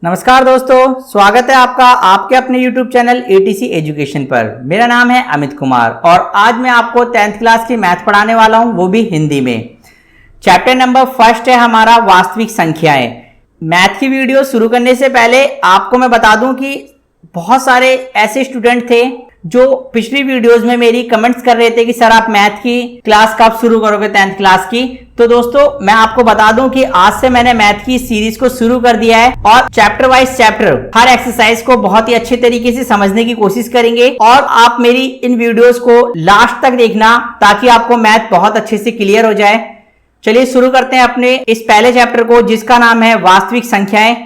नमस्कार दोस्तों, स्वागत है आपका आपके अपने YouTube चैनल ATC एजुकेशन पर। मेरा नाम है अमित कुमार और आज मैं आपको 10th क्लास की मैथ पढ़ाने वाला हूं, वो भी हिंदी में। चैप्टर नंबर फर्स्ट है हमारा वास्तविक संख्याएं। मैथ की वीडियो शुरू करने से पहले आपको मैं बता दूं कि बहुत सारे ऐसे स्टूडेंट थे जो पिछली वीडियोस में मेरी कमेंट्स कर रहे थे कि सर आप मैथ की क्लास कब शुरू करोगे 10th क्लास की। तो दोस्तों मैं आपको बता दूं कि आज से मैंने मैथ की सीरीज को शुरू कर दिया है और चैप्टर वाइज चैप्टर हर एक्सरसाइज को बहुत ही अच्छे तरीके से समझने की कोशिश करेंगे और आप मेरी इन वीडियोस को लास्ट तक देखना ताकि आपको मैथ बहुत अच्छे से क्लियर हो जाए। चलिए शुरू करते हैं अपने इस पहले चैप्टर को जिसका नाम है वास्तविक संख्याएं।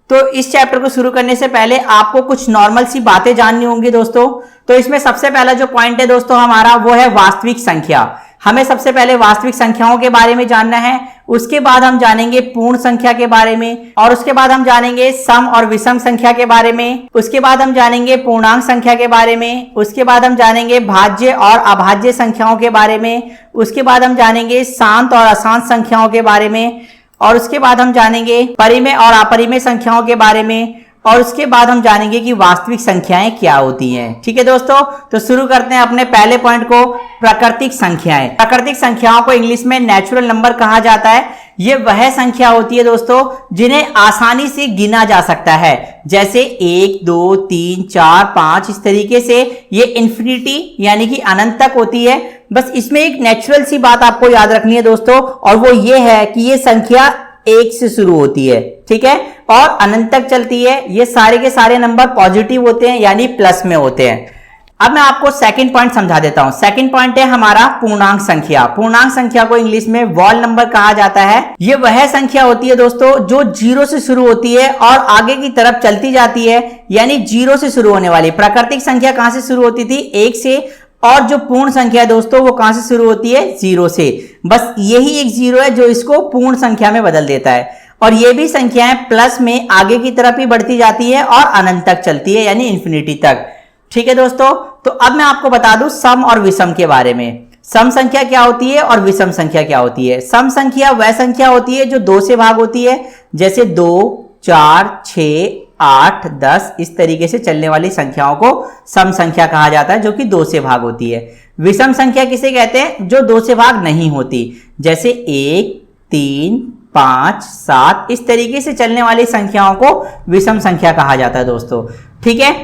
तो इस चैप्टर को शुरू करने से पहले आपको कुछ नॉर्मल सी बातें जाननी होंगी दोस्तों। तो इसमें सबसे पहला जो पॉइंट है दोस्तों हमारा वो है वास्तविक संख्या। हमें सबसे पहले वास्तविक संख्याओं के बारे में जानना है, उसके बाद हम जानेंगे पूर्ण संख्या के बारे में और उसके बाद हम जानेंगे सम और विषम संख्या के बारे में, उसके बाद हम जानेंगे पूर्णांक संख्या के बारे में, उसके बाद हम जानेंगे भाज्य और अभाज्य संख्याओं के बारे में, उसके बाद हम जानेंगे शांत और अशांत संख्याओं के बारे में और उसके बाद हम जानेंगे परिमेय और अपरिमेय संख्याओं के बारे में और उसके बाद हम जानेंगे कि वास्तविक संख्याएं क्या होती हैं। ठीक है दोस्तों, तो शुरू करते हैं अपने पहले पॉइंट को, प्राकृतिक संख्याएं। प्राकृतिक संख्याओं को इंग्लिश में नेचुरल नंबर कहा जाता है। ये वह संख्या होती है दोस्तों जिन्हें आसानी से गिना जा सकता है, जैसे 1, 2, 3, 4, 5 इस तरीके से। ये इन्फिनिटी यानी कि अनंत तक होती है। बस इसमें एक नेचुरल सी बात आपको याद रखनी है दोस्तों, और वो ये है कि ये संख्या 1 से शुरू होती है, ठीक है, और अनंत तक चलती है। ये सारे के सारे नंबर पॉजिटिव होते हैं यानी प्लस में होते हैं। अब मैं आपको सेकंड पॉइंट समझा देता हूं। सेकंड पॉइंट है हमारा पूर्णांक संख्या। पूर्णांक संख्या को इंग्लिश में वॉल नंबर कहा जाता है। ये वह संख्या होती है दोस्तों जो 0 से शुरू होती है और आगे की तरफ चलती जाती है, यानी 0 से शुरू होने वाली। प्राकृतिक संख्या कहां से शुरू होती थी? 1 से, और जो पूर्ण संख्या है दोस्तों वो कहां से शुरू होती है? 0 से। बस यही एक 0 है जो इसको पूर्ण संख्या में बदल देता है। और ये भी संख्याएं प्लस में आगे की तरफ ही बढ़ती जाती है और अनंत तक चलती है यानी इन्फिनिटी तक। ठीक है दोस्तों, तो अब मैं आपको बता दूं सम और विषम के बारे में। सम संख्या क्या होती है और विषम संख्या क्या होती है? सम संख्या वह संख्या होती है जो 2 से भाग होती है, जैसे 2, 4, 6, 8, 10 इस तरीके से चलने वाली संख्याओं को सम संख्या कहा जाता है जो कि 2 से भाग होती है। विषम संख्या किसे कहते हैं? जो 2 से भाग नहीं होती, जैसे 1, 3, 5, 7 इस तरीके से चलने वाली संख्याओं को विषम संख्या कहा जाता है दोस्तों। ठीक है,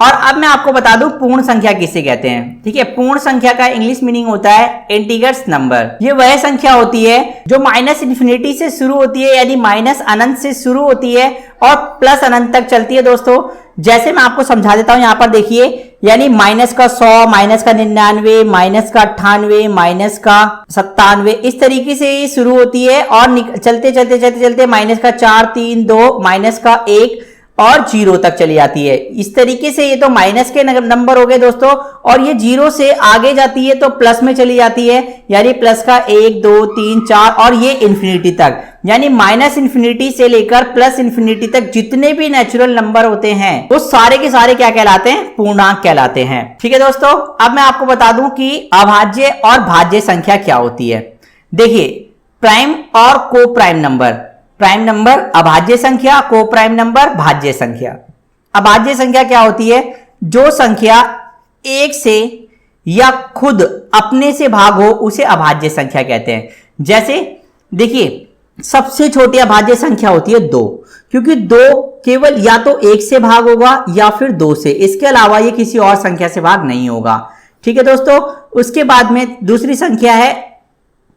और अब मैं आपको बता दूं पूर्ण संख्या किसे कहते हैं। ठीक है, पूर्ण संख्या का इंग्लिश मीनिंग होता है इंटीजर्स नंबर। ये वह संख्या होती है जो माइनस इन्फिनिटी से शुरू होती है यानी माइनस अनंत से शुरू होती है और प्लस अनंत तक चलती है दोस्तों। जैसे मैं आपको समझा देता हूं, यहां पर देखिए, यानी माइनस का 100, माइनस का 99, माइनस का 98, माइनस का 97 इस तरीके से ये शुरू होती है और चलते चलते चलते चलते माइनस का 4, 3, 2, माइनस का 1 और 0 तक चली जाती है। इस तरीके से ये तो माइनस के नंबर हो गए दोस्तों, और ये 0 से आगे जाती है तो प्लस में चली जाती है, यानी प्लस का 1, 2, 3, 4 और ये इन्फिनिटी तक, यानी माइनस इन्फिनिटी से लेकर प्लस इन्फिनिटी तक जितने भी नेचुरल नंबर होते हैं वो सारे के सारे क्या कहलाते हैं? पूर्णांक कहलाते हैं। ठीक है दोस्तों, अब मैं आपको बता दूं कि अभाज्य और भाज्य संख्या क्या होती है। देखिए, प्राइम और को प्राइम नंबर। प्राइम नंबर अभाज्य संख्या, को प्राइम नंबर भाज्य संख्या। अभाज्य संख्या क्या होती है? जो संख्या 1 से या खुद अपने से भाग हो उसे अभाज्य संख्या कहते हैं। जैसे देखिए, सबसे छोटी अभाज्य संख्या होती है 2, क्योंकि 2 केवल या तो 1 से भाग होगा या फिर 2 से, इसके अलावा ये किसी और संख्या से भाग नहीं होगा। ठीक है दोस्तों, उसके बाद में दूसरी संख्या है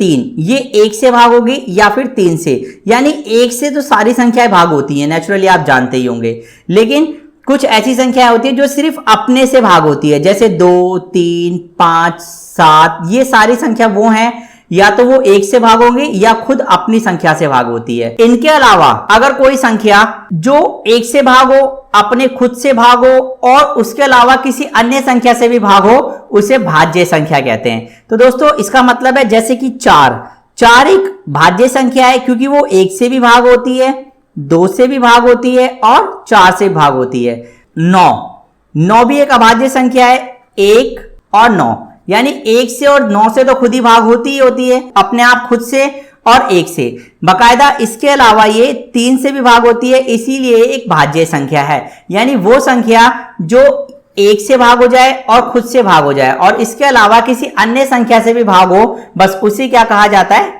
3। ये 1 से भाग होगी या फिर 3 से, यानी 1 से तो सारी संख्याएं भाग होती हैं, नेचुरली आप जानते ही होंगे, लेकिन कुछ ऐसी संख्याएं होती है जो सिर्फ अपने से भाग होती है, जैसे 2, 3, 5, 7 ये सारी संख्या वो हैं या तो वो 1 से भाग होंगी या खुद अपनी संख्या से भाग होती है। इनके अलावा अगर कोई संख्या जो 1 से भाग हो, अपने खुद से भाग हो और उसके अलावा किसी अन्य संख्या से भी भाग हो, उसे भाज्य संख्या कहते हैं। तो दोस्तों इसका मतलब है जैसे कि 4 एक भाज्य संख्या है क्योंकि वो 1 से भी भाग होती है, 2 से भी भाग होती है और 4 से भाग होती है। 9 भी एक अभाज्य संख्या है, 1 और 9, यानी 1 से और 9 से तो खुद ही भाग होती ही होती है अपने आप खुद से, और 1 से। बकायदा इसके अलावा ये 3 से भी भाग होती है, इसीलिए एक भाज्य संख्या है। यानी वो संख्या जो 1 से भाग हो जाए और खुद से भाग हो जाए और इसके अलावा किसी अन्य संख्या से भी भाग हो, बस उसी क्या कहा जाता है,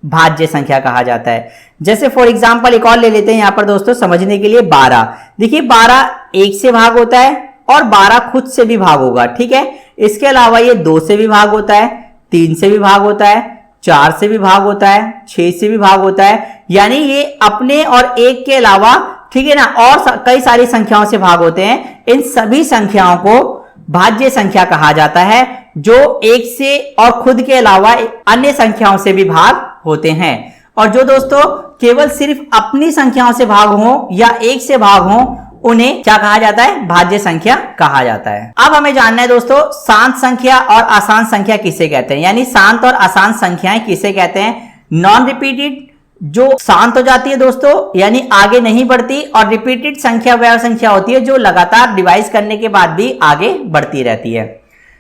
भाज्य संख्या कहा जाता है। जैसे फॉर एग्जांपल एक और ले लेते हैं यहां पर दोस्तों समझने के लिए 12। देखिए 12 1 से भाग होता है और 12 खुद से भी भाग होगा, ठीक है। इसके अलावा ये 2 से भी भाग होता है, 3 से भी भाग होता है, 4 से भी भाग होता है, 6 से भी भाग होता है। यानी ये अपने और 1 के अलावा, ठीक है ना, और कई सारी संख्याओं से भाग होते हैं। इन सभी संख्याओं को भाज्य संख्या कहा जाता है, जो 1 से और खुद के अलावा अन्य संख्याओं से भी भाग होते हैं। और जो दोस्तों केवल सिर्फ अपनी संख्याओं से भाग हो या 1 से भाग हो, उन्हें क्या कहा जाता है, भाज्य संख्या कहा जाता है। अब हमें जानना है दोस्तों शांत संख्या और अशांत संख्या किसे कहते हैं, यानी शांत और अशांत संख्याएं किसे कहते हैं। नॉन रिपीटेड जो शांत हो जाती है दोस्तों, यानी आगे नहीं बढ़ती, और रिपीटेड संख्या वह संख्या होती है जो लगातार डिवाइड करने के बाद भी आगे बढ़ती रहती है।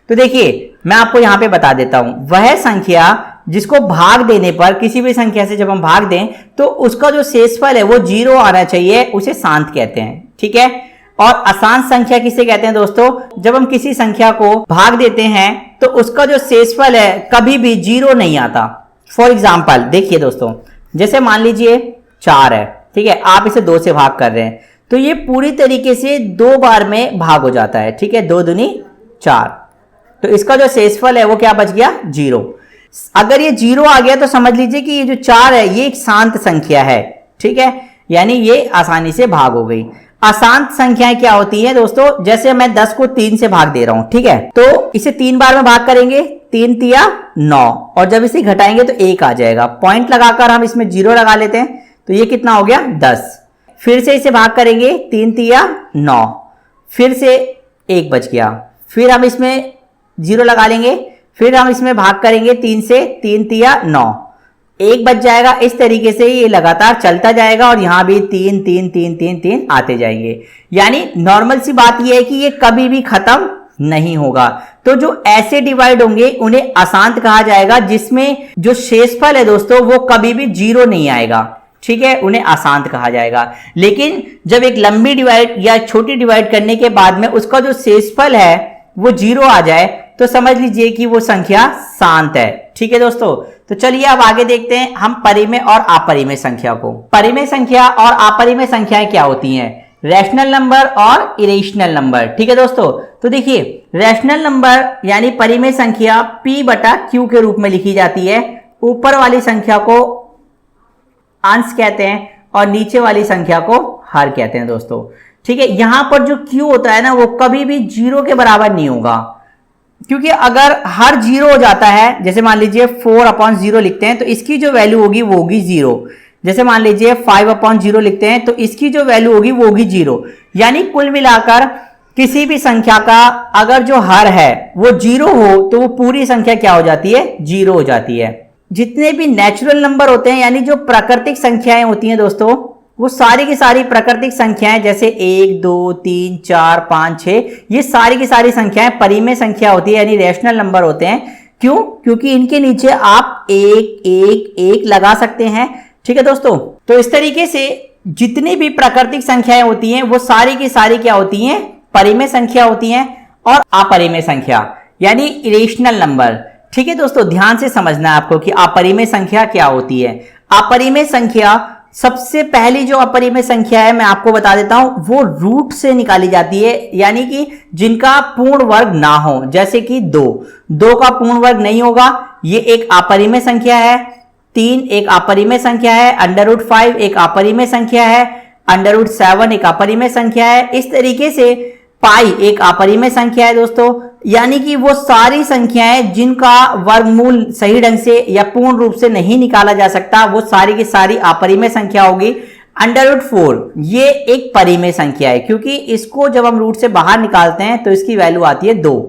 तो देखिए मैं आपको यहां पे बता देता हूं, वह संख्या जिसको भाग देने पर, किसी भी संख्या से जब हम भाग दें तो उसका जो शेषफल है वो 0 आना चाहिए, उसे शांत कहते हैं, ठीक है। और अशांत संख्या किसे कहते हैं दोस्तों, जब हम किसी संख्या को भाग देते हैं तो उसका जो शेषफल है कभी भी 0 नहीं आता। फॉर एग्जाम्पल देखिए दोस्तों, जैसे मान लीजिए 4 है, ठीक है, आप इसे 2 से भाग कर रहे हैं तो ये पूरी तरीके से 2 बार में भाग हो जाता है, ठीक है, 2 दूनी 4। तो इसका जो शेषफल है वो क्या बच गया, 0। अगर ये 0 आ गया तो समझ लीजिए कि ये जो 4 है ये एक शांत संख्या है, ठीक है, यानी ये आसानी से भाग हो गई। अशांत संख्याएं क्या होती हैं दोस्तों, जैसे मैं 10 को 3 से भाग दे रहा हूं, ठीक है, तो इसे 3 बार में भाग करेंगे, 3 तिया 9, और जब इसे घटाएंगे तो 1 आ जाएगा। पॉइंट लगाकर हम इसमें 0 लगा लेते हैं तो ये कितना हो गया, 10। फिर से इसे भाग करेंगे, 3 तिया 9, फिर से 1 बच गया। फिर हम इसमें 0 लगा लेंगे, फिर हम इसमें भाग करेंगे 3 से, 3 तिया 9, 1 बच जाएगा। इस तरीके से ये लगातार चलता जाएगा और यहां भी 3 3 3 3 3 आते जाएंगे। यानी नॉर्मल सी बात यह है कि ये कभी भी खत्म नहीं होगा। तो जो ऐसे डिवाइड होंगे उन्हें अशांत कहा जाएगा, जिसमें जो शेषफल है दोस्तों वो कभी भी 0 नहीं आएगा, ठीक है, उन्हें अशांत कहा जाएगा। लेकिन जब एक लंबी डिवाइड या छोटी डिवाइड करने के बाद में उसका जो शेषफल है वो 0 आ जाए तो समझ लीजिए कि वो संख्या शांत है, ठीक है दोस्तों। तो चलिए अब आगे देखते हैं हम परिमेय और अपरिमेय संख्या को। परिमेय संख्या और अपरिमेय संख्याएं क्या होती हैं, रैशनल नंबर और इरेशनल नंबर, ठीक है दोस्तों। तो देखिए रैशनल नंबर यानी परिमेय संख्या p/q के रूप में लिखी जाती है। ऊपर वाली संख्या को अंश कहते हैं और नीचे वाली संख्या को हर कहते हैं दोस्तों, ठीक है। यहां पर जो q होता है ना वो कभी भी 0 के बराबर नहीं होगा, क्योंकि अगर हर 0 हो जाता है, जैसे मान लीजिए 4/0 लिखते हैं तो इसकी जो वैल्यू होगी वो होगी 0। जैसे मान लीजिए 5/0 लिखते हैं तो इसकी जो वैल्यू होगी वो होगी 0। यानी कुल मिलाकर किसी भी संख्या का अगर जो हर है वो 0 हो तो वो पूरी संख्या क्या हो जाती है, 0 हो जाती है। जितने भी नेचुरल नंबर होते हैं यानी जो प्राकृतिक संख्याएं होती हैं दोस्तों, वो सारी की सारी प्राकृतिक संख्याएं जैसे 1 2 3 4 5 6 ये सारी की सारी संख्याएं परिमेय संख्या होती है, यानी रैशनल नंबर होते हैं। क्यों, क्योंकि इनके नीचे आप 1 1 1 लगा सकते हैं, ठीक है दोस्तों। तो इस तरीके से जितनी भी प्राकृतिक संख्याएं होती हैं वो सारी की सारी क्या होती हैं, परिमेय संख्या होती हैं। और अपरिमेय संख्या यानी इरेशनल नंबर, ठीक है दोस्तों, ध्यान से समझना है आपको कि अपरिमेय संख्या क्या होती है। अपरिमेय संख्या, सबसे पहली जो अपरिमेय संख्या है मैं आपको बता देता हूं, वो रूट से निकाली जाती है, यानी कि जिनका पूर्ण वर्ग ना हो, जैसे कि 2 का पूर्ण वर्ग नहीं होगा, ये एक अपरिमेय संख्या है। 3 एक अपरिमेय संख्या है, √5 एक अपरिमेय संख्या है, √7 एक अपरिमेय संख्या है। इस तरीके से पाई एक अपरिमेय संख्या है दोस्तों, यानी कि वो सारी संख्याएं जिनका वर्गमूल सही ढंग से या पूर्ण रूप से नहीं निकाला जा सकता, वो सारी की सारी अपरिमेय संख्या होगी। √4 ये एक परिमेय संख्या है, क्योंकि इसको जब हम रूट से बाहर निकालते हैं तो इसकी वैल्यू आती है 2,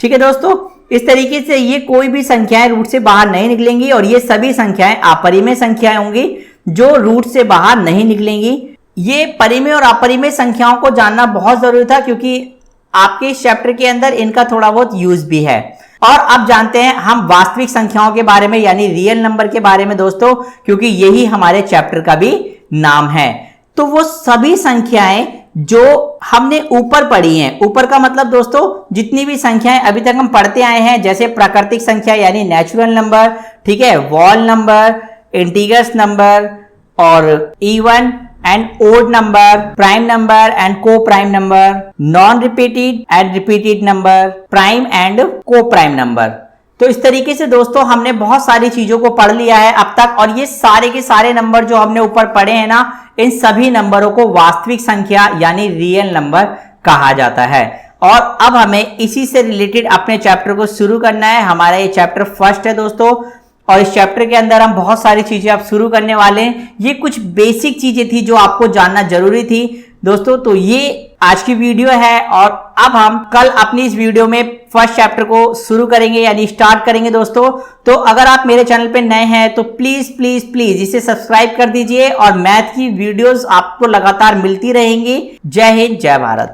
ठीक है दोस्तों। इस तरीके से ये कोई भी संख्याएं रूट से बाहर नहीं निकलेंगी और ये सभी संख्याएं अपरिमेय संख्याएं होंगी जो रूट से बाहर नहीं निकलेंगी। ये परिमेय और अपरिमेय संख्याओं को जानना बहुत जरूरी था, क्योंकि आपके इस चैप्टर के अंदर इनका थोड़ा बहुत यूज भी है। और अब जानते हैं हम वास्तविक संख्याओं के बारे में, यानी रियल नंबर के बारे में दोस्तों, क्योंकि यही हमारे चैप्टर का भी नाम है। तो वो सभी संख्याएं जो हमने ऊपर पढ़ी हैं, ऊपर का मतलब दोस्तों जितनी भी संख्याएं अभी तक हम पढ़ते आए हैं, जैसे प्राकृतिक संख्या यानी नेचुरल नंबर, ठीक है, वॉल नंबर, इंटीजर्स नंबर और even and odd number, prime number and coprime number, non repeated and repeated number, prime and coprime number. तो इस तरीके से दोस्तों हमने बहुत सारी चीजों को पढ़ लिया है अब तक, और ये सारे के सारे नंबर जो हमने ऊपर पढ़े हैं ना, इन सभी नंबरों को वास्तविक संख्या यानी रियल नंबर कहा जाता है। और अब हमें इसी से रिलेटेड अपने चैप्टर को शुरू करना है। हमारा ये चैप्टर फर्स्ट है दोस्तों, और इस चैप्टर के अंदर हम बहुत सारी चीजें अब शुरू करने वाले हैं। ये कुछ बेसिक चीजें थी जो आपको जानना जरूरी थी दोस्तों। तो ये आज की वीडियो है, और अब हम कल अपनी इस वीडियो में फर्स्ट चैप्टर को शुरू करेंगे यानी स्टार्ट करेंगे दोस्तों। तो अगर आप मेरे चैनल पे नए हैं तो प्लीज प्लीज प्लीज इसे सब्सक्राइब कर दीजिए, और मैथ की वीडियोस आपको लगातार मिलती रहेंगी। जय हिंद, जय भारत।